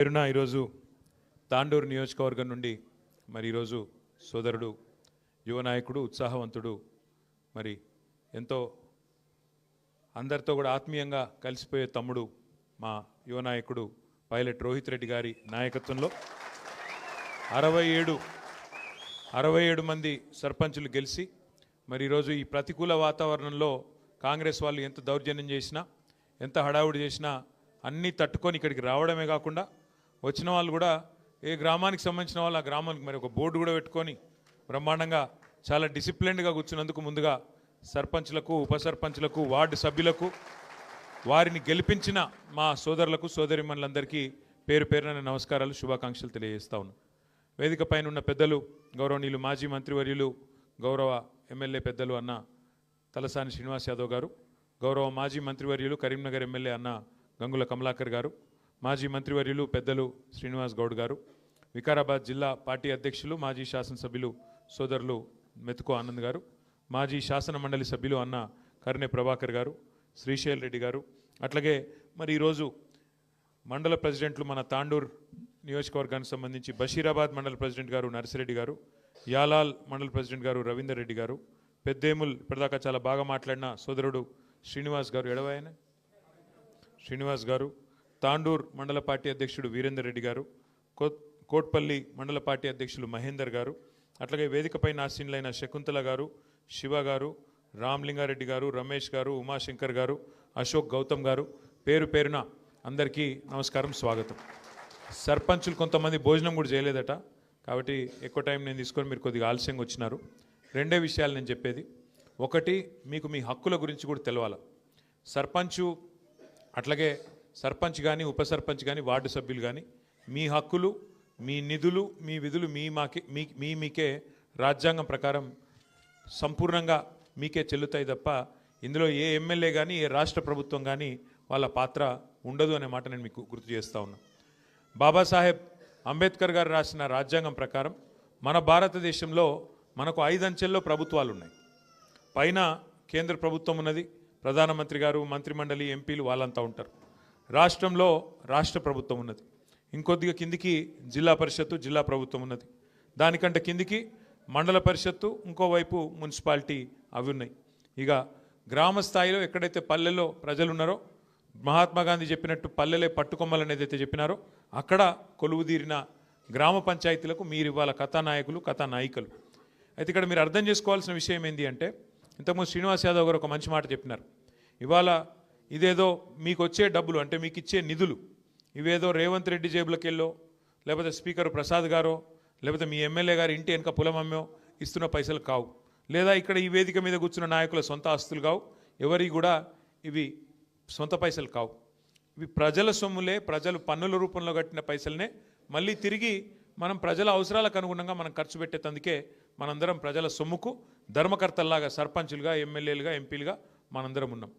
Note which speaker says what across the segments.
Speaker 1: పేరున ఈరోజు తాండూరు నియోజకవర్గం నుండి మరి ఈరోజు సోదరుడు యువ నాయకుడు ఉత్సాహవంతుడు మరి ఎంతో అందరితో కూడా ఆత్మీయంగా కలిసిపోయే తమ్ముడు మా యువ నాయకుడు పైలట్ రోహిత్ రెడ్డి గారి నాయకత్వంలో 67 మంది సర్పంచులు గెలిచి మరి ఈరోజు ఈ ప్రతికూల వాతావరణంలో కాంగ్రెస్ వాళ్ళు ఎంత దౌర్జన్యం చేసినా ఎంత హడావుడి చేసినా అన్నీ తట్టుకొని ఇక్కడికి రావడమే కాకుండా వచ్చిన వాళ్ళు కూడా ఏ గ్రామానికి సంబంధించిన వాళ్ళు ఆ గ్రామానికి మరి ఒక బోర్డు కూడా పెట్టుకొని బ్రహ్మాండంగా చాలా డిసిప్లిన్డ్గా కూర్చున్నందుకు ముందుగా సర్పంచ్లకు ఉప సర్పంచ్లకు వార్డు సభ్యులకు వారిని గెలిపించిన మా సోదరులకు సోదరిమణులందరికీ పేరు పేరున నమస్కారాలు శుభాకాంక్షలు తెలియజేస్తా ఉన్నాను. వేదిక పైన ఉన్న పెద్దలు గౌరవనీయులు మాజీ మంత్రివర్యులు గౌరవ ఎమ్మెల్యే పెద్దలు అన్న తలసాని శ్రీనివాస్ యాదవ్ గారు, గౌరవ మాజీ మంత్రివర్యులు కరీంనగర్ ఎమ్మెల్యే అన్న గంగుల కమలాకర్ గారు, మాజీ మంత్రివర్యులు పెద్దలు శ్రీనివాస్ గౌడ్ గారు, వికారాబాద్ జిల్లా పార్టీ అధ్యక్షులు మాజీ శాసనసభ్యులు సోదరులు మెతుకో ఆనంద్ గారు, మాజీ శాసన మండలి సభ్యులు అన్న కర్ణె ప్రభాకర్ గారు, శ్రీశైల్ రెడ్డి గారు, అట్లాగే మరి ఈరోజు మండల ప్రెసిడెంట్లు మన తాండూర్ నియోజకవర్గానికి సంబంధించి బషీరాబాద్ మండల ప్రెసిడెంట్ గారు నర్సిరెడ్డి గారు, యాలాల్ మండల ప్రెసిడెంట్ గారు రవీందర్ రెడ్డి గారు, పెద్దేముల్ ఇప్పటిదాకా చాలా బాగా మాట్లాడిన సోదరుడు శ్రీనివాస్ గారు ఎడవాయన శ్రీనివాస్ గారు, తాండూర్ మండల పార్టీ అధ్యక్షుడు వీరేందర్ రెడ్డి గారు, కోట్పల్లి మండల పార్టీ అధ్యక్షులు మహేందర్ గారు, అట్లాగే వేదికపై ఆసీనులైన శకుంతల గారు, శివ గారు, రామ్లింగారెడ్డి గారు, రమేష్ గారు, ఉమాశంకర్ గారు, అశోక్ గౌతమ్ గారు, పేరు పేరున అందరికీ నమస్కారం, స్వాగతం. సర్పంచులు కొంతమంది భోజనం కూడా చేయలేదట, కాబట్టి ఎక్కువ టైం నేను తీసుకొని మీరు కొద్దిగా ఆలస్యంగా వచ్చినారు. రెండే విషయాలు నేను చెప్పేది. ఒకటి, మీకు మీ హక్కుల గురించి కూడా తెలవాలి. సర్పంచు అట్లాగే సర్పంచ్ కానీ ఉప సర్పంచ్ కానీ వార్డు సభ్యులు కానీ మీ హక్కులు, మీ నిధులు, మీ విధులు మీకే రాజ్యాంగం ప్రకారం సంపూర్ణంగా మీకే చెల్లుతాయి తప్ప ఇందులో ఏ ఎమ్మెల్యే కానీ ఏ రాష్ట్ర ప్రభుత్వం కానీ వాళ్ళ పాత్ర ఉండదు అనే మాట నేను మీకు గుర్తు చేస్తూ ఉన్నా. బాబాసాహెబ్ అంబేద్కర్ గారు రాసిన రాజ్యాంగం ప్రకారం మన భారతదేశంలో మనకు 5 అంచెల్లో ప్రభుత్వాలు ఉన్నాయి. పైన కేంద్ర ప్రభుత్వం ఉన్నది, ప్రధానమంత్రి గారు, మంత్రిమండలి, ఎంపీలు వాళ్ళంతా ఉంటారు. రాష్ట్రంలో రాష్ట్ర ప్రభుత్వం ఉన్నది, ఇంకొద్దిగా కిందికి జిల్లా పరిషత్తు, జిల్లా ప్రభుత్వం ఉన్నది, దానికంటే కిందికి మండల పరిషత్తు, ఇంకోవైపు మున్సిపాలిటీ అవి ఉన్నాయి. ఇక గ్రామ స్థాయిలో ఎక్కడైతే పల్లెల్లో ప్రజలు ఉన్నారో, మహాత్మా గాంధీ చెప్పినట్టు పల్లెలే పట్టుకొమ్మలు ఏదైతే చెప్పినారో అక్కడ కొలువుదీరిన గ్రామ పంచాయతీలకు మీరు ఇవాళ కథానాయకులు, కథానాయికలు. అయితే ఇక్కడ మీరు అర్థం చేసుకోవాల్సిన విషయం ఏంటి అంటే, ఇంతకుముందు శ్రీనివాస్ యాదవ్ గారు ఒక మంచి మాట చెప్పినారు. ఇవాళ ఇదేదో మీకు వచ్చే డబ్బులు అంటే మీకు ఇచ్చే నిధులు ఇవేదో రేవంత్ రెడ్డి జేబులకి వెళ్ళో, లేకపోతే స్పీకర్ ప్రసాద్ గారో, లేకపోతే మీ ఎమ్మెల్యే గారు ఇంటి వెనక పొలమమ్మో ఇస్తున్న పైసలు కావు, లేదా ఇక్కడ ఈ వేదిక మీద కూర్చున్న నాయకుల సొంత ఆస్తులు కావు, ఎవరి కూడా ఇవి సొంత పైసలు కావు. ఇవి ప్రజల సొమ్ములే, ప్రజలు పన్నుల రూపంలో కట్టిన పైసలనే మళ్ళీ తిరిగి మనం ప్రజల అవసరాలకు అనుగుణంగా మనం ఖర్చు పెట్టేందుకే మనందరం ప్రజల సొమ్ముకు ధర్మకర్తల్లాగా సర్పంచులుగా, ఎమ్మెల్యేలుగా, ఎంపీలుగా మనందరం ఉన్నాం.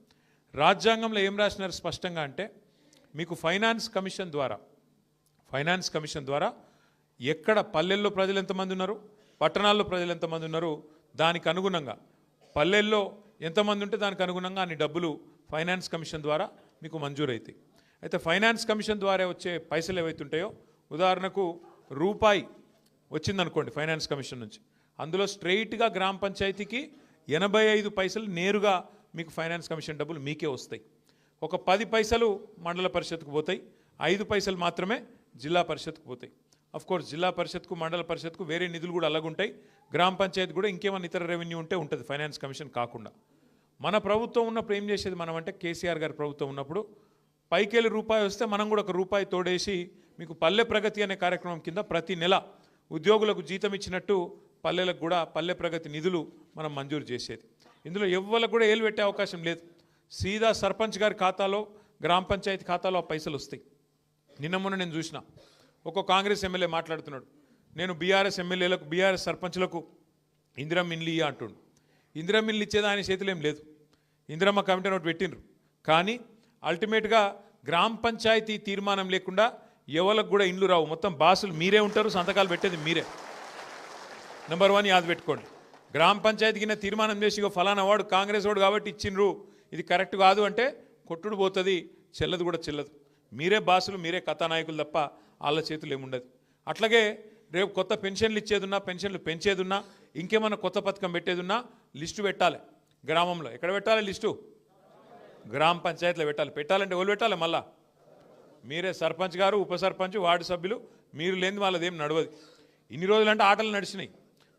Speaker 1: రాజ్యాంగంలో ఏం రాసినారు స్పష్టంగా అంటే, మీకు ఫైనాన్స్ కమిషన్ ద్వారా ఎక్కడ పల్లెల్లో ప్రజలు ఎంతమంది ఉన్నారు, పట్టణాల్లో ప్రజలు ఎంతమంది ఉన్నారు, దానికి అనుగుణంగా పల్లెల్లో ఎంతమంది ఉంటే దానికి అనుగుణంగా అన్ని డబ్బులు ఫైనాన్స్ కమిషన్ ద్వారా మీకు మంజూరు అవుతాయి. అయితే ఫైనాన్స్ కమిషన్ ద్వారా వచ్చే పైసలు ఏవైతుంటాయో, ఉదాహరణకు రూపాయి వచ్చిందనుకోండి ఫైనాన్స్ కమిషన్ నుంచి, అందులో స్ట్రెయిట్గా గ్రామ పంచాయతీకి 85 పైసలు నేరుగా మీకు ఫైనాన్స్ కమిషన్ డబ్బులు మీకే వస్తాయి. ఒక 10 పైసలు మండల పరిషత్కు పోతాయి, 5 పైసలు మాత్రమే జిల్లా పరిషత్కు పోతాయి. కోర్స్ జిల్లా పరిషత్కు, మండల పరిషత్కు వేరే నిధులు కూడా అలాగుంటాయి. గ్రామ పంచాయతీ కూడా ఇంకేమైనా ఇతర రెవెన్యూ ఉంటే ఉంటుంది ఫైనాన్స్ కమిషన్ కాకుండా. మన ప్రభుత్వం ఉన్నప్పుడు ఏం చేసేది మనం అంటే, కేసీఆర్ గారి ప్రభుత్వం ఉన్నప్పుడు పైకెళ్ళి రూపాయి వస్తే మనం కూడా ఒక రూపాయి తోడేసి మీకు పల్లె ప్రగతి అనే కార్యక్రమం కింద ప్రతి నెల ఉద్యోగులకు జీతం ఇచ్చినట్టు పల్లెలకు కూడా పల్లె ప్రగతి నిధులు మనం మంజూరు చేసేది. ఇందులో ఎవ్వరికి కూడా ఏలు పెట్టే అవకాశం లేదు. సీదా సర్పంచ్ గారి ఖాతాలో, గ్రామ పంచాయతీ ఖాతాలో ఆ పైసలు వస్తాయి. నిన్న మొన్న నేను చూసిన ఒక కాంగ్రెస్ ఎమ్మెల్యే మాట్లాడుతున్నాడు, నేను బీఆర్ఎస్ ఎమ్మెల్యేలకు, బీఆర్ఎస్ సర్పంచ్లకు ఇందిరమ్మ ఇండ్లు ఇయ్య అంటుండు. ఇందిరమ్మ ఇండ్లు ఇచ్చేది ఆయన చేతిలో ఏం లేదు, ఇందిరమ్మ కమిటీ నోటి పెట్టిండ్రు. కానీ అల్టిమేట్గా గ్రామ పంచాయతీ తీర్మానం లేకుండా ఎవరికి కూడా ఇండ్లు రావు. మొత్తం బాసులు మీరే ఉంటారు, సంతకాలు పెట్టేది మీరే. నెంబర్ 1 యాద పెట్టుకోండి. గ్రామ పంచాయతీకి తీర్మానం చేసి ఫలానా వాడు కాంగ్రెస్ వాడు కాబట్టి ఇచ్చిండ్రు, ఇది కరెక్ట్ కాదు అంటే కొట్టుడు పోతుంది, చెల్లదు కూడా చెల్లదు. మీరే బాసులు, మీరే కథానాయకులు తప్ప వాళ్ళ చేతులు ఏముండదు. అట్లాగే రేపు కొత్త పెన్షన్లు ఇచ్చేదున్నా, పెన్షన్లు పెంచేదున్నా, ఇంకేమన్నా కొత్త పథకం పెట్టేదున్నా లిస్టు పెట్టాలి. గ్రామంలో ఎక్కడ పెట్టాలి లిస్టు? గ్రామ పంచాయతీలో పెట్టాలి. పెట్టాలంటే ఎవరు పెట్టాలి? మళ్ళా మీరే, సర్పంచ్ గారు, ఉప సర్పంచ్, వార్డు సభ్యులు. మీరు లేని వాళ్ళదేం నడవదు. ఇన్ని రోజులంటే ఆటలు నడిచినాయి,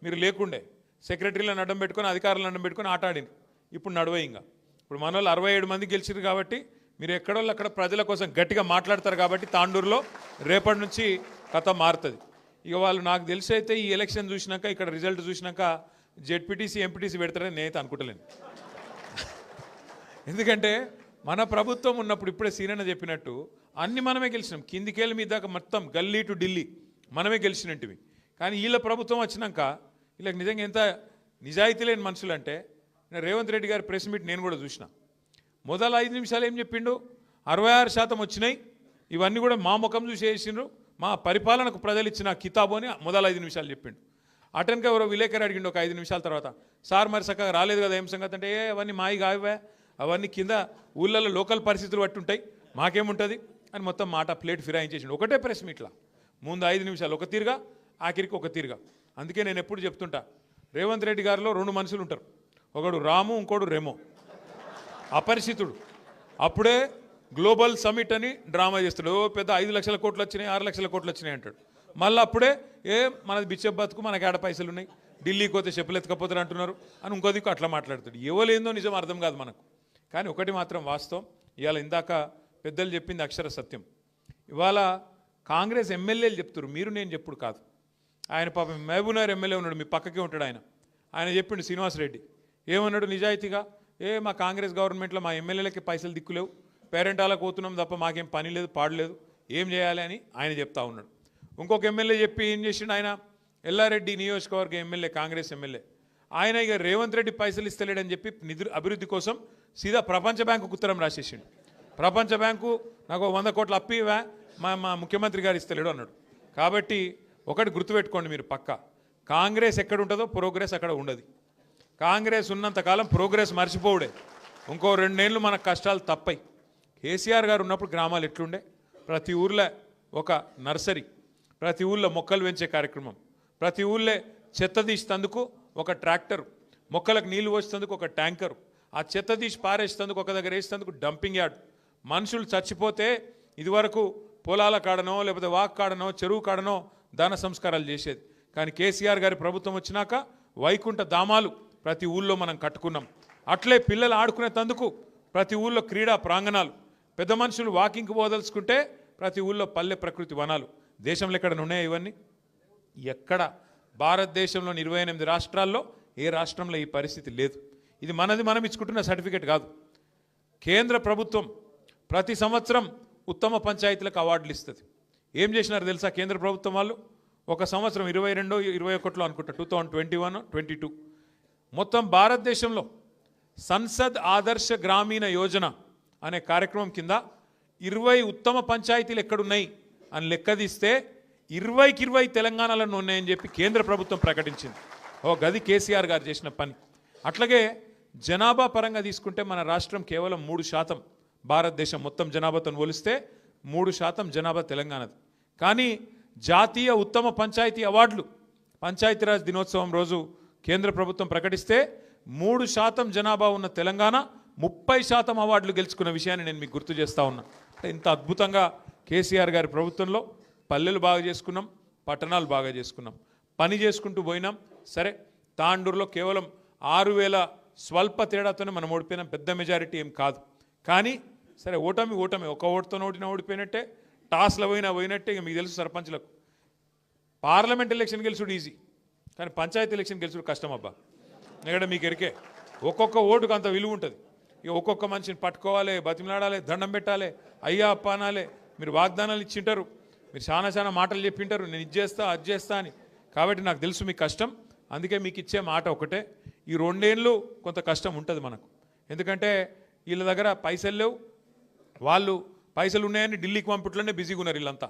Speaker 1: మీరు లేకుండే సెక్రటరీలను అడ్డం పెట్టుకొని, అధికారులను అడ్డం పెట్టుకొని ఆట ఆడింది. ఇప్పుడు నడవయి. ఇంకా ఇప్పుడు మన వాళ్ళు 67 మంది గెలిచారు కాబట్టి మీరు ఎక్కడోళ్ళు అక్కడ ప్రజల కోసం గట్టిగా మాట్లాడతారు కాబట్టి తాండూరులో రేపటి నుంచి కథ మారుతుంది. ఇక వాళ్ళు నాకు తెలిసి అయితే ఈ ఎలక్షన్ చూసినాక, ఇక్కడ రిజల్ట్ చూసినాక జెడ్పీటీసీ, ఎంపీటీసీ పెడతారని నేనైతే అనుకుంటలేను. ఎందుకంటే మన ప్రభుత్వం ఉన్నప్పుడు ఇప్పుడే సీనన్న చెప్పినట్టు అన్ని మనమే గెలిచినాం. కిందికేళ్ళ మీద దాకా మొత్తం గల్లీ టు ఢిల్లీ మనమే గెలిచినట్టువి. కానీ వీళ్ళ ప్రభుత్వం వచ్చినాక వీళ్ళకి నిజంగా ఎంత నిజాయితీ లేని మనుషులు అంటే, రేవంత్ రెడ్డి గారి ప్రెస్ మీట్ నేను కూడా చూసిన. మొదలు 5 నిమిషాలు ఏం చెప్పిండు? 66% వచ్చినాయి, ఇవన్నీ కూడా మా ముఖం చూసి వేసిండ్రు, మా పరిపాలనకు ప్రజలు ఇచ్చిన కితాబు అని మొదలు 5 నిమిషాలు చెప్పిండు. అటెన్గా ఎవరో విలేకరు అడిగిండు ఒక 5 నిమిషాల తర్వాత, సార్ మరి చక్కగా రాలేదు కదా ఏం సంగతి అంటే, అవన్నీ మాయి కావే, అవన్నీ కింద ఊళ్ళల్లో లోకల్ పరిస్థితులు బట్టి ఉంటాయి, మాకేముంటుంది అని మొత్తం మాట ప్లేట్ ఫిరాయించేసిండు ఒకటే ప్రెస్ మీట్లా. ముందు 5 నిమిషాలు ఒక తీరుగా, ఆఖరికి ఒక తీరుగా. అందుకే నేను ఎప్పుడు చెప్తుంటా, రేవంత్ రెడ్డి గారిలో 2 మనుషులు ఉంటారు, ఒకడు రాము, ఇంకోడు రెమో. అపరిచితుడు. అప్పుడే గ్లోబల్ సమిట్ అని డ్రామా చేస్తాడు, పెద్ద 5 లక్షల కోట్లు వచ్చినాయి, 6 లక్షల కోట్లు వచ్చినాయి అంటాడు. మళ్ళీ అప్పుడే మనది బిచ్చప్ బతుకు, మనకి ఏడ పైసలు ఉన్నాయి, ఢిల్లీకి పోతే చెప్పులు ఎత్తుకపోతారు అంటున్నారు అని ఇంకో దిక్కు అట్లా మాట్లాడతాడు. ఎవలేందో నిజం అర్థం కాదు మనకు. కానీ ఒకటి మాత్రం వాస్తవం, ఇవాళ ఇందాక పెద్దలు చెప్పింది అక్షర సత్యం. ఇవాళ కాంగ్రెస్ ఎమ్మెల్యేలు చెప్తారు, మీరు నేను చెప్పుడు కాదు. ఆయన పాపం మహబూబ్నగర్ ఎమ్మెల్యే ఉన్నాడు, మీ పక్కకే ఉంటాడు ఆయన. ఆయన చెప్పిండు శ్రీనివాసరెడ్డి ఏమన్నాడు నిజాయితీగా, మా కాంగ్రెస్ గవర్నమెంట్లో మా ఎమ్మెల్యేలకి పైసలు దిక్కులేవు, పేరెంటాలకు పోతున్నాం తప్ప మాకేం పని లేదు, పాడలేదు, ఏం చేయాలి అని ఆయన చెప్తా ఉన్నాడు. ఇంకొక ఎమ్మెల్యే చెప్పి ఏం చేసిండు ఆయన, ఎల్లారెడ్డి నియోజకవర్గ ఎమ్మెల్యే, కాంగ్రెస్ ఎమ్మెల్యే, ఆయన ఇక రేవంత్ రెడ్డి పైసలు ఇస్తలేడని చెప్పి నిధులు అభివృద్ధి కోసం సీదా ప్రపంచ బ్యాంకుకు ఉత్తరం రాసేసిండు. ప్రపంచ బ్యాంకు నాకు 100 కోట్ల అప్పు ఇవా, మా ముఖ్యమంత్రి గారు ఇస్తలేడు అన్నాడు. కాబట్టి ఒకటి గుర్తుపెట్టుకోండి మీరు పక్కా, కాంగ్రెస్ ఎక్కడ ఉంటుందో ప్రోగ్రెస్ అక్కడ ఉండదు. కాంగ్రెస్ ఉన్నంతకాలం ప్రోగ్రెస్ మర్చిపోవుడే. ఇంకో 2 ఏళ్ళు మనకు కష్టాలు తప్పయి. కేసీఆర్ గారు ఉన్నప్పుడు గ్రామాలు ఎట్లుండే, ప్రతి ఊర్లో ఒక నర్సరీ, ప్రతి ఊళ్ళో మొక్కలు పెంచే కార్యక్రమం, ప్రతి ఊళ్ళో చెత్త తీసేందుకు ఒక ట్రాక్టర్, మొక్కలకు నీళ్లు పోసేందుకు ఒక ట్యాంకరు, ఆ చెత్త తీసి పారేసేందుకు ఒక దగ్గర వేసేందుకు డంపింగ్ యార్డ్. మనుషులు చచ్చిపోతే ఇదివరకు పొలాల కాడనో లేకపోతే వాక్ కాడనో చెరువు కాడనో దాన సంస్కారాలు చేసేది. కానీ కేసీఆర్ గారి ప్రభుత్వం వచ్చినాక వైకుంఠ ధామాలు ప్రతి ఊళ్ళో మనం కట్టుకున్నాం. అట్లే పిల్లలు ఆడుకునే తందుకు ప్రతి ఊళ్ళో క్రీడా ప్రాంగణాలు, పెద్ద మనుషులు వాకింగ్కి పోదలుచుకుంటే ప్రతి ఊళ్ళో పల్లె ప్రకృతి వనాలు. దేశంలో ఎక్కడ ఉన్నాయా ఇవన్నీ? ఎక్కడ? భారతదేశంలోని 28 రాష్ట్రాల్లో ఏ రాష్ట్రంలో ఈ పరిస్థితి లేదు. ఇది మనది మనం ఇచ్చుకుంటున్న సర్టిఫికేట్ కాదు. కేంద్ర ప్రభుత్వం ప్రతి సంవత్సరం ఉత్తమ పంచాయతీలకు అవార్డులు ఇస్తుంది. ఏం చేసినారు తెలుసా కేంద్ర ప్రభుత్వం వాళ్ళు? ఒక సంవత్సరం 22, 21 అనుకుంటా, 2021, 22 మొత్తం భారతదేశంలో సంసద్ ఆదర్శ గ్రామీణ యోజన అనే కార్యక్రమం కింద 20 ఉత్తమ పంచాయతీలు ఎక్కడున్నాయి అని లెక్కదీస్తే 20కి 20 తెలంగాణలో ఉన్నాయని చెప్పి కేంద్ర ప్రభుత్వం ప్రకటించింది. గది కేసీఆర్ గారు చేసిన పని. అట్లాగే జనాభా పరంగా తీసుకుంటే మన రాష్ట్రం కేవలం 3%, భారతదేశం మొత్తం జనాభాతో పోలిస్తే 3% జనాభా తెలంగాణది. కానీ జాతీయ ఉత్తమ పంచాయతీ అవార్డులు పంచాయతీరాజ్ దినోత్సవం రోజు కేంద్ర ప్రభుత్వం ప్రకటిస్తే 3% జనాభా ఉన్న తెలంగాణ 30% అవార్డులు గెలుచుకున్న విషయాన్ని నేను మీకు గుర్తు చేస్తా ఉన్నా. ఇంత అద్భుతంగా కేసీఆర్ గారి ప్రభుత్వంలో పల్లెలు బాగా చేసుకున్నాం, పట్టణాలు బాగా చేసుకున్నాం, పని చేసుకుంటూ పోయినాం. సరే, తాండూరులో కేవలం 6,000 స్వల్ప తేడాతోనే మనం ఓడిపోయినాం, పెద్ద మెజారిటీ ఏం కాదు. కానీ సరే, ఓటమి ఒక ఓటుతో ఓడిపోయినట్టే, టాస్లో పోయినట్టే. ఇక మీకు తెలుసు సర్పంచ్లకు పార్లమెంట్ ఎలక్షన్ గెలుచుడు ఈజీ, కానీ పంచాయతీ ఎలక్షన్ గెలుచుడు కష్టం అబ్బా. ఎందుకంటే మీకు ఎరికే ఒక్కొక్క ఓటుకు అంత విలువ ఉంటుంది. ఇక ఒక్కొక్క మనిషిని పట్టుకోవాలి, బతిమలాడాలి, దండం పెట్టాలి, అయ్యా అప్ప అనాలి. మీరు వాగ్దానాలు ఇచ్చింటారు, మీరు చాలా మాటలు చెప్పింటారు, నేను ఇది చేస్తా అది చేస్తా అని. కాబట్టి నాకు తెలుసు మీకు కష్టం. అందుకే మీకు ఇచ్చే మాట ఒకటే, ఈ 2 ఏళ్ళు కొంత కష్టం ఉంటుంది మనకు. ఎందుకంటే వీళ్ళ దగ్గర పైసలు లేవు, వాళ్ళు పైసలు ఉన్నాయని ఢిల్లీకి పంపుట్లోనే బిజీగా ఉన్నారు వీళ్ళంతా.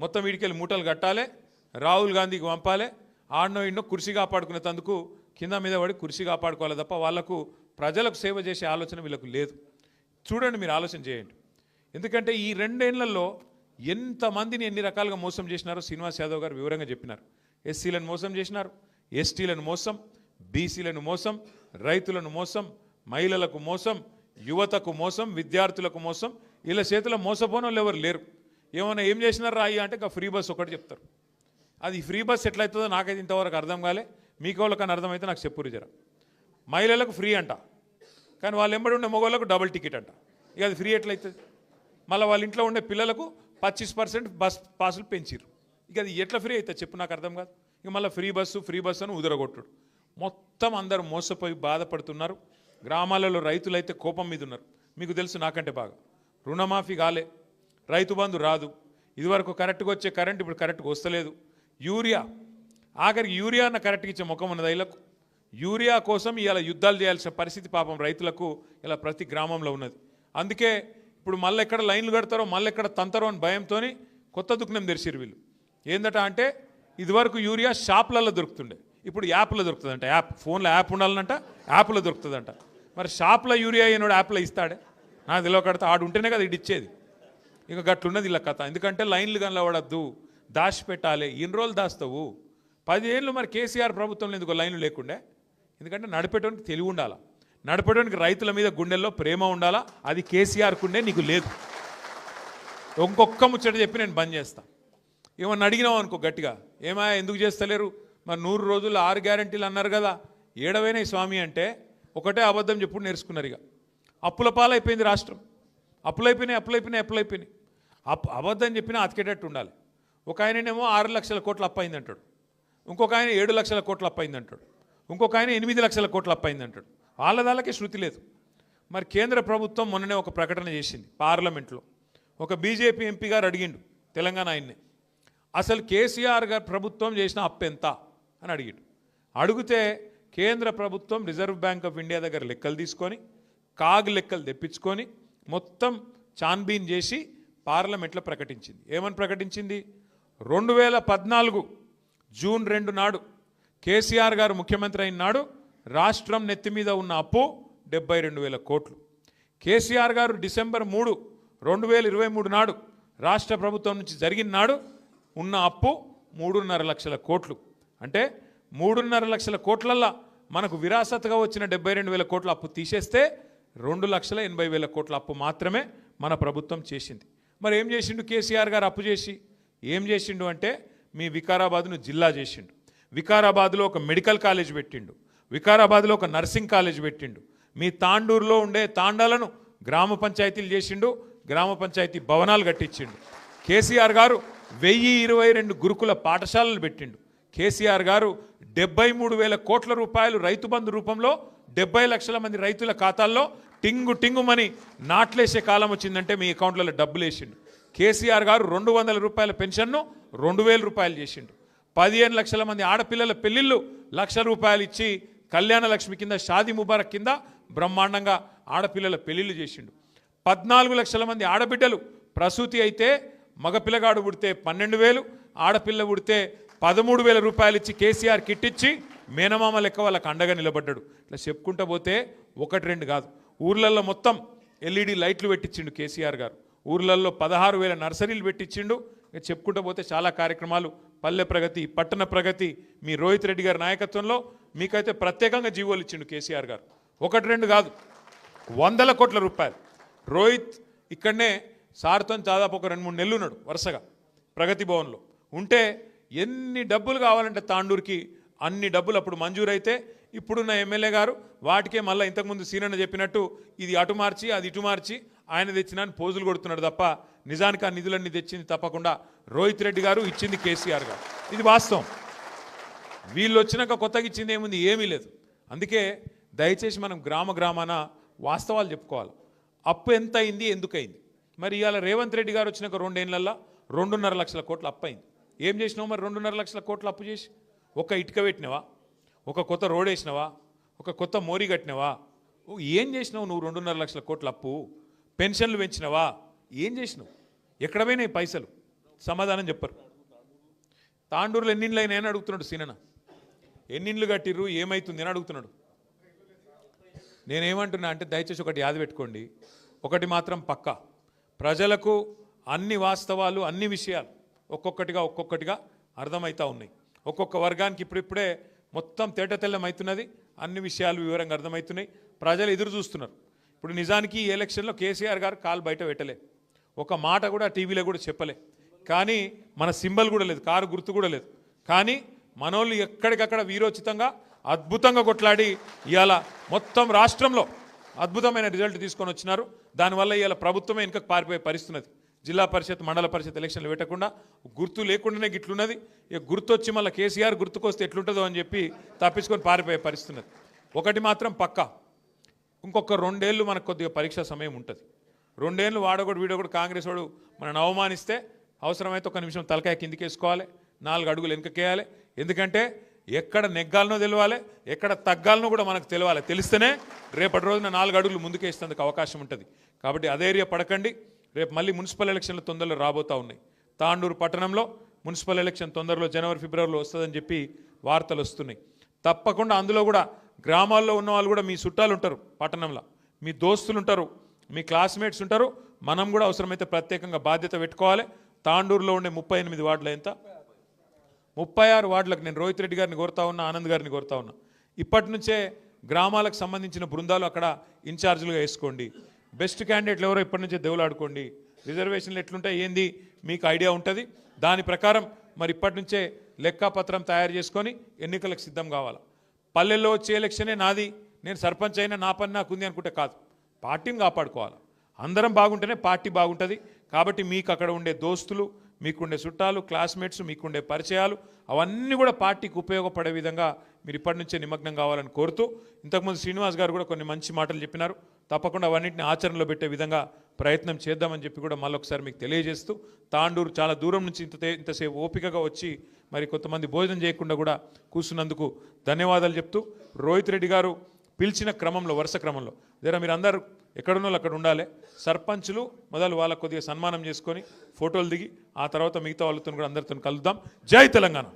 Speaker 1: మొత్తం వీడికెళ్ళి మూటలు కట్టాలి, రాహుల్ గాంధీకి పంపాలి, ఆడనో ఇన్నో కుర్చీ కాపాడుకునేందుకు కింద మీద పడి కుర్చీ కాపాడుకోవాలి తప్ప వాళ్ళకు ప్రజలకు సేవ చేసే ఆలోచన వీళ్ళకు లేదు. చూడండి, మీరు ఆలోచన చేయండి. ఎందుకంటే ఈ 2 ఏళ్లలో ఎంతమందిని ఎన్ని రకాలుగా మోసం చేసినారో శ్రీనివాస్ యాదవ్ గారు వివరంగా చెప్పినారు. ఎస్సీలను మోసం చేసినారు, ఎస్టీలను మోసం, బీసీలను మోసం, రైతులను మోసం, మహిళలకు మోసం, యువతకు మోసం, విద్యార్థులకు మోసం. వీళ్ళ చేతిలో మోసపోని వాళ్ళు ఎవరు లేరు. ఏమైనా ఏం చేసినారా అయ్యా అంటే ఫ్రీ బస్ ఒకటి చెప్తారు. అది ఫ్రీ బస్ ఎట్లయితుందో నాకైతే ఇంతవరకు అర్థం కాలే. మీకు వాళ్ళకన్నా అర్థమైతే నాకు చెప్పురు జర. మహిళలకు ఫ్రీ అంట, కానీ వాళ్ళు ఎంబడి ఉండే మగవాళ్ళకు డబుల్ టికెట్ అంట. ఇక అది ఫ్రీ ఎట్లయితుంది? మళ్ళీ వాళ్ళ ఇంట్లో ఉండే పిల్లలకు 25% బస్ పాసులు పెంచిరు. ఇక అది ఎట్లా ఫ్రీ అవుతుంది చెప్పు, నాకు అర్థం కాదు. ఇక మళ్ళీ ఫ్రీ బస్సు అని ఉదరగొట్టుడు. మొత్తం అందరూ మోసపోయి బాధపడుతున్నారు. గ్రామాలలో రైతులైతే కోపం మీద ఉన్నారు. మీకు తెలుసు నాకంటే బాగా, రుణమాఫీ కాలే, రైతు బంధు రాదు, ఇదివరకు కరెక్ట్గా వచ్చే కరెంట్ ఇప్పుడు కరెక్ట్గా వస్తలేదు, యూరియా ఆఖరికి యూరియా అన్న కరెక్ట్గా ఇచ్చే ముఖం ఉన్నది రైతులకు. యూరియా కోసం ఇలా యుద్ధాలు చేయాల్సిన పరిస్థితి పాపం రైతులకు ఇలా ప్రతి గ్రామంలో ఉన్నది. అందుకే ఇప్పుడు మళ్ళీ ఎక్కడ లైన్లు కడతారో, మళ్ళీ ఎక్కడ తంతారో అని భయంతో కొత్త దుకాణం తెరిచిరు వీళ్ళు. ఏందట అంటే ఇదివరకు యూరియా షాపులలో దొరుకుతుండే, ఇప్పుడు యాప్లో దొరుకుతుందంట. యాప్, ఫోన్లో యాప్ ఉండాలనంట, యాప్లో దొరుకుతుందంట. మరి షాప్లో యూరియా అయినోడు యాప్లో ఇస్తాడే? నాకు తెలియకడతా, ఆడు ఉంటేనే కదా ఇది ఇచ్చేది. ఇక గట్లున్నది ఇలా కథ. ఎందుకంటే లైన్లు కనబడద్దు, దాచిపెట్టాలి. ఎన్ని రోజులు దాస్తావు? 10 ఏళ్ళు మరి కేసీఆర్ ప్రభుత్వంలో ఎందుకు లైన్లు లేకుండే? ఎందుకంటే నడిపేటోనికి తెలివి ఉండాలా, నడిపేటోనికి రైతుల మీద గుండెల్లో ప్రేమ ఉండాలా. అది కేసీఆర్కు ఉండే, నీకు లేదు. ఇంకొక్క ముచ్చట చెప్పి నేను బంద్ చేస్తా. ఏమన్నా అడిగినావు అనుకో గట్టిగా, ఏమా ఎందుకు చేస్తలేరు, మరి 100 రోజులు 6 గ్యారంటీలు అన్నారు కదా, ఏడవైనా స్వామి అంటే ఒకటే అబద్ధం చెప్పుడు నేర్చుకున్నారు. ఇక అప్పుల పాలైపోయింది రాష్ట్రం. అప్పులైపోయినాయి. అబద్ధం చెప్పినా అతికేటట్టు ఉండాలి. ఒక ఆయననేమో 6 లక్షల కోట్ల అప్పయింది అంటాడు, ఇంకొక ఆయన 7 లక్షల కోట్ల అప్పయింది అంటాడు, ఇంకొక ఆయన 8 లక్షల కోట్ల అప్పయింది అంటాడు. వాళ్ళకే శృతి లేదు. మరి కేంద్ర ప్రభుత్వం మొన్ననే ఒక ప్రకటన చేసింది పార్లమెంట్లో. ఒక బీజేపీ ఎంపీ గారు అడిగిండు తెలంగాణ ఆయన్ని, అసలు కేసీఆర్ గారు ప్రభుత్వం చేసిన అప్పు ఎంత అని అడిగిండు. అడిగితే కేంద్ర ప్రభుత్వం రిజర్వ్ బ్యాంక్ ఆఫ్ ఇండియా దగ్గర లెక్కలు తీసుకొని, కాగ్ లెక్కలు తెప్పించుకొని మొత్తం చాన్బీన్ చేసి పార్లమెంట్లో ప్రకటించింది. ఏమని ప్రకటించింది? 2014 జూన్ 2 నాడు కేసీఆర్ గారు ముఖ్యమంత్రి అయిన నాడు రాష్ట్రం నెత్తి మీద ఉన్న అప్పు 72,000 కోట్లు. కేసీఆర్ గారు డిసెంబర్ 3, 2023 నాడు రాష్ట్ర ప్రభుత్వం నుంచి జరిగిన నాడు ఉన్న అప్పు 3.5 లక్షల కోట్లు. అంటే 3.5 లక్షల కోట్లల్లో మనకు విరాసత్గా వచ్చిన 72,000 కోట్ల అప్పు తీసేస్తే 2,80,000 కోట్ల అప్పు మాత్రమే మన ప్రభుత్వం చేసింది. మరి ఏం చేసిండు కేసీఆర్ గారు అప్పు చేసి? ఏం చేసిండు అంటే మీ వికారాబాద్ను జిల్లా చేసిండు, వికారాబాద్లో ఒక మెడికల్ కాలేజ్ పెట్టిండు, వికారాబాద్లో ఒక నర్సింగ్ కాలేజ్ పెట్టిండు, మీ తాండూరులో ఉండే తాండాలను గ్రామ పంచాయతీలు చేసిండు, గ్రామ పంచాయతీ భవనాలు కట్టించిండు. కేసీఆర్ గారు 1022 గురుకుల పాఠశాలలు పెట్టిండు. కేసీఆర్ గారు 73,000 కోట్ల రూపాయలు రైతు బంధు రూపంలో 70 లక్షల మంది రైతుల ఖాతాల్లో టింగుమని నాట్లేసే కాలం వచ్చిందంటే మీ అకౌంట్లలో డబ్బులు వేసిండు. కేసీఆర్ గారు 200 రూపాయల పెన్షన్ను 2,000 రూపాయలు చేసిండు. 15 లక్షల మంది ఆడపిల్లల పెళ్లిళ్ళు 1,00,000 రూపాయలు ఇచ్చి కళ్యాణ లక్ష్మి కింద, షాదీ ముబారక్ కింద బ్రహ్మాండంగా ఆడపిల్లల పెళ్లిళ్ళు చేసిండు. 14 లక్షల మంది ఆడబిడ్డలు ప్రసూతి అయితే మగపిల్లగాడు పుడితే 12,000, ఆడపిల్ల పుడితే 13,000 రూపాయలు ఇచ్చి కేసీఆర్ కిట్ ఇచ్చి మేనమామ లెక్క వాళ్ళకి అండగా నిలబడ్డాడు. ఇట్లా చెప్పుకుంటూ పోతే 1-2 కాదు, ఊర్లలో మొత్తం LED లైట్లు పెట్టించిండు కేసీఆర్ గారు. ఊర్లలో 16,000 నర్సరీలు పెట్టించిండు. చెప్పుకుంటూ పోతే చాలా కార్యక్రమాలు, పల్లె ప్రగతి, పట్టణ ప్రగతి, మీ రోహిత్ రెడ్డి గారి నాయకత్వంలో మీకైతే ప్రత్యేకంగా జీవోలు ఇచ్చిండు కేసీఆర్ గారు. 1-2 కాదు, 100 కోట్ల రూపాయలు. రోహిత్ ఇక్కడనే సార్తో దాదాపు ఒక 2-3 నెలలు ఉన్నాడు వరుసగా ప్రగతి భవన్లో ఉంటే, ఎన్ని డబ్బులు కావాలంటే తాండూరుకి అన్ని డబ్బులు అప్పుడు మంజూరైతే ఇప్పుడున్న ఎమ్మెల్యే గారు వాటికే మళ్ళీ ఇంతకుముందు సీనన్న చెప్పినట్టు ఇది అటు మార్చి అది ఇటు మార్చి ఆయన తెచ్చినా పోజులు కొడుతున్నాడు తప్ప నిజానికి ఆ నిధులన్నీ తెచ్చింది తప్పకుండా రోహిత్ రెడ్డి గారు, ఇచ్చింది కేసీఆర్ గారు. ఇది వాస్తవం. వీళ్ళు వచ్చినాక కొత్తగా ఇచ్చింది ఏముంది? ఏమీ లేదు. అందుకే దయచేసి మనం గ్రామాన వాస్తవాలు చెప్పుకోవాలి. అప్పు ఎంత అయింది, ఎందుకయింది? మరి ఇవాళ రేవంత్ రెడ్డి గారు వచ్చినాక 2 ఏళ్లలో 2.5 లక్షల కోట్ల అప్పు అయింది. ఏం చేసినావు మరి 2.5 లక్షల కోట్ల అప్పు చేసి? ఒక ఇటుక పెట్టినవా? ఒక కొత్త రోడ్ వేసినవా? ఒక కొత్త మోరీ కట్టినవా? ఏం చేసినావు నువ్వు? 2.5 లక్షల కోట్ల అప్పు. పెన్షన్లు పెంచినవా? ఏం చేసినావు? ఎక్కడ పోయినాయి పైసలు? సమాధానం చెప్పరు. తాండూరులో ఎన్నిండ్లు అయినాయని అడుగుతున్నాడు సీనన్న. ఎన్నిండ్లు కట్టిర్రు, ఏమవుతుంది అని అడుగుతున్నాడు. నేనేమంటున్నా అంటే దయచేసి ఒకటి యాద పెట్టుకోండి, ఒకటి మాత్రం పక్కా, ప్రజలకు అన్ని వాస్తవాలు అన్ని విషయాలు ఒక్కొక్కటిగా అర్థమవుతూ ఉన్నాయి. ఒక్కొక్క వర్గానికి ఇప్పుడిప్పుడే మొత్తం తేటతెల్లమవుతున్నది. అన్ని విషయాలు వివరంగా అర్థమవుతున్నాయి. ప్రజలు ఎదురు చూస్తున్నారు. ఇప్పుడు నిజానికి ఈ ఎలక్షన్లో కేసీఆర్ గారు కాలు బయట పెట్టలే, ఒక మాట కూడా టీవీలో కూడా చెప్పలే. కానీ మన సింబల్ కూడా లేదు, కారు గుర్తు కూడా లేదు. కానీ మనోళ్ళు ఎక్కడికక్కడ వీరోచితంగా అద్భుతంగా కొట్లాడి ఇవాళ మొత్తం రాష్ట్రంలో అద్భుతమైన రిజల్ట్ తీసుకొని వచ్చినారు. దానివల్ల ఇవాళ ప్రభుత్వమే వెనుకకు పారిపోయే పరిస్థితున్నది. జిల్లా పరిషత్ మండల పరిషత్ ఎలక్షన్లు పెట్టకుండా గుర్తు లేకుండానే గిట్లున్నది. ఇక గుర్తు వచ్చి మళ్ళీ కేసీఆర్ గుర్తుకొస్తే ఎట్లుంటుందో అని చెప్పి తప్పించుకొని పారిపోయే పరిస్థితి ఉన్నది. ఒకటి మాత్రం పక్కా, ఇంకొక 2 ఏళ్ళు మనకు కొద్దిగా పరీక్షా సమయం ఉంటుంది. 2 ఏళ్ళు వాడొకడు వీడొకడు కాంగ్రెస్ వాడు మనల్ని అవమానిస్తే అవసరమైతే ఒక నిమిషం తలకాయ కిందికేసుకోవాలి, 4 అడుగులు వెనుకకేయాలి. ఎందుకంటే ఎక్కడ నెగ్గాలనో తెలియాలి, ఎక్కడ తగ్గాలనో కూడా మనకు తెలియాలి. తెలిస్తేనే రేపటి రోజున 4 అడుగులు ముందుకేసేందుకు అవకాశం ఉంటుంది. కాబట్టి అధైర్య పడకండి. రేపు మళ్ళీ మున్సిపల్ ఎలక్షన్లు తొందరలో రాబోతూ ఉన్నాయి. తాండూరు పట్టణంలో మున్సిపల్ ఎలక్షన్ తొందరలో జనవరి ఫిబ్రవరిలో వస్తుందని చెప్పి వార్తలు వస్తున్నాయి. తప్పకుండా అందులో కూడా గ్రామాల్లో ఉన్న వాళ్ళు కూడా మీ చుట్టాలు ఉంటారు, పట్టణంలో మీ దోస్తులు ఉంటారు, మీ క్లాస్మేట్స్ ఉంటారు. మనం కూడా అవసరమైతే ప్రత్యేకంగా బాధ్యత పెట్టుకోవాలి. తాండూరులో ఉండే 38 వార్డులు ఎంత 36 వార్డులకు నేను రోహిత్ రెడ్డి గారిని కోరుతా ఉన్నా, ఆనంద్ గారిని కోరుతా ఉన్నా. ఇప్పటి నుంచే గ్రామాలకు సంబంధించిన బృందాలు అక్కడ ఇన్ఛార్జీలుగా వేసుకోండి. బెస్ట్ క్యాండిడేట్లు ఎవరో ఇప్పటి నుంచే దేవులాడుకోండి. రిజర్వేషన్లు ఎట్లుంటాయి ఏంది మీకు ఐడియా ఉంటుంది. దాని ప్రకారం మరి ఇప్పటి నుంచే లెక్కాపత్రం తయారు చేసుకొని ఎన్నికలకు సిద్ధం కావాలి. పల్లెల్లో వచ్చే ఎలక్షనే నాది, నేను సర్పంచ్ అయినా నా పని నాకు ఉంది అనుకుంటే కాదు. పార్టీని కాపాడుకోవాలి. అందరం బాగుంటేనే పార్టీ బాగుంటుంది. కాబట్టి మీకు అక్కడ ఉండే దోస్తులు, మీకుండే చుట్టాలు, క్లాస్మేట్స్, మీకుండే పరిచయాలు అవన్నీ కూడా పార్టీకి ఉపయోగపడే విధంగా మీరు ఇప్పటి నుంచే నిమగ్నం కావాలని కోరుతూ, ఇంతకుముందు శ్రీనివాస్ గారు కూడా కొన్ని మంచి మాటలు చెప్పినారు. తప్పకుండా అవన్నింటిని ఆచరణలో పెట్టే విధంగా ప్రయత్నం చేద్దామని చెప్పి కూడా మళ్ళొకసారి మీకు తెలియజేస్తూ, తాండూరు చాలా దూరం నుంచి ఇంతసేపు ఓపికగా వచ్చి మరి కొంతమంది భోజనం చేయకుండా కూడా కూర్చున్నందుకు ధన్యవాదాలు చెప్తూ, రోహిత్ రెడ్డి గారు పిలిచిన క్రమంలో వరుస క్రమంలో మీరు అందరూ ఎక్కడున్నో అక్కడ ఉండాలి. సర్పంచులు మొదలు వాళ్ళకు కొద్దిగా సన్మానం చేసుకొని ఫోటోలు దిగి ఆ తర్వాత మిగతా వాళ్ళతో కూడా అందరితో కలుద్దాం. జై తెలంగాణ.